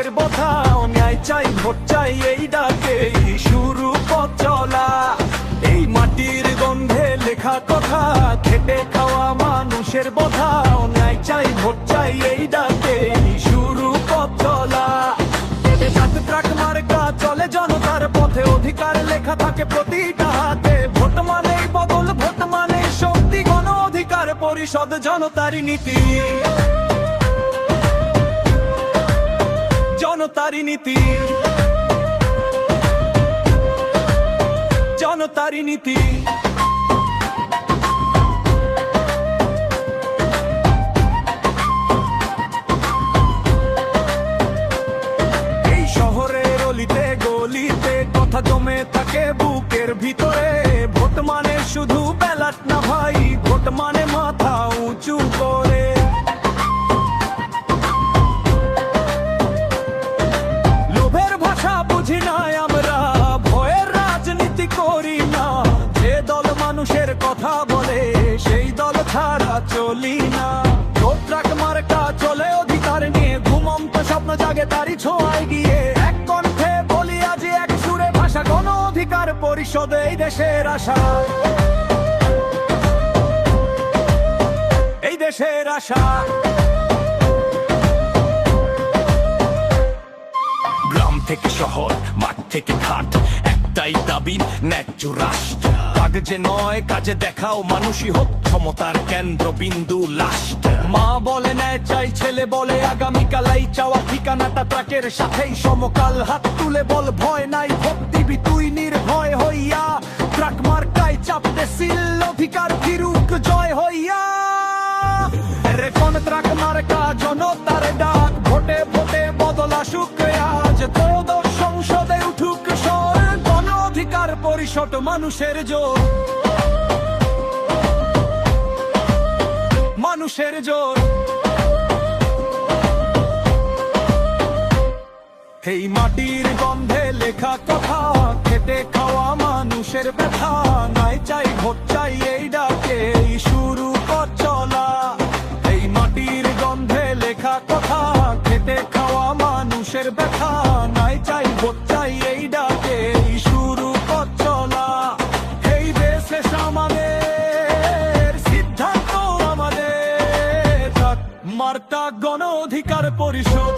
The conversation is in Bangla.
মানুষের বোঝা, ন্যায় চাই ভোট চাই এই ডাকে শুরু পথ চলা। এই মাটির গন্ধে লেখা কথা, খেটে খাওয়া মানুষের বোঝা, ন্যায় চাই ভোট চাই এই ডাকে শুরু পথ চলা। ট্রাক মার্কা চলে জনতার পথে, অধিকার লেখা থাকে প্রতিটা হাতে। ভোট মানেই বদল, ভোট মানে শক্তি, গণ অধিকার পরিষদ জনতারই নীতি, জনতারই নীতি, জনতারই নীতি। এই শহরের অলিতে গলিতে কথা জমে থাকে বুকের ভিতরে। ভোট মানে শুধু ব্যালট না ভাই, ভোট মানে মাথা উঁচু করে। লোভের ভাষা বুঝি না আমরা, ভয়ের রাজনীতি করি না। যে দল মানুষের কথা বলে সেই দল ছাড়া চলি না। ট্রাক মার্কা চলে অধিকার নিয়ে, ঘুমন্ত স্বপ্ন জাগে তারই ছোঁয়ায় গিয়ে। এক কণ্ঠে বলি আজ এক সুরে ভাষা, গণ অধিকার পরিষদ এই দেশের আশা, এই দেশের আশা। গ্রাম থেকে শহর, মাঠ থেকে ঘাট, একটাই দাবি ন্যায্য রাষ্ট্র। কাগজে নয় কাজে দেখাও মানুষই হোক ক্ষমতার কেন্দ্রবিন্দু লাস্ট। মা বলে ন্যায় চাই, ছেলে বলে আগামীকাল, এই চাওয়া ঠিকানাটা ট্রাকের সাথেই সমকাল। হাত তুলে বল ভয় নাই, ভোট দিবি তুই নির্ভয় হইয়া। ট্রাক মার্কায় চাপতে সিল, অধিকার ফিরুক জয় হইয়া। রে কোন ট্রাক মার্কা জনতার ডাক, ভোটে ভোটে বদল আসুক আজ। ত্রয়োদশ সংসদে উঠুক স্বর, গণ অধিকার পরিষদ মানুষের জোর, মানুষের জোর। এই মাটির গন্ধে লেখা কথা, খেটে খাওয়া মানুষের ব্যথা, নাই চাই ভোট চাই এই ডাকে শুরু পথ চলা। এই মাটির গন্ধে লেখা কথা, খেটে খাওয়া মানুষের ব্যথা, নাই চাই ভোট চাই এই ডাকে শুরু পথ চলা। এই দেশে আমাদের সিদ্ধান্ত আমাদের, মার্কা গণ অধিকার পরিষদ।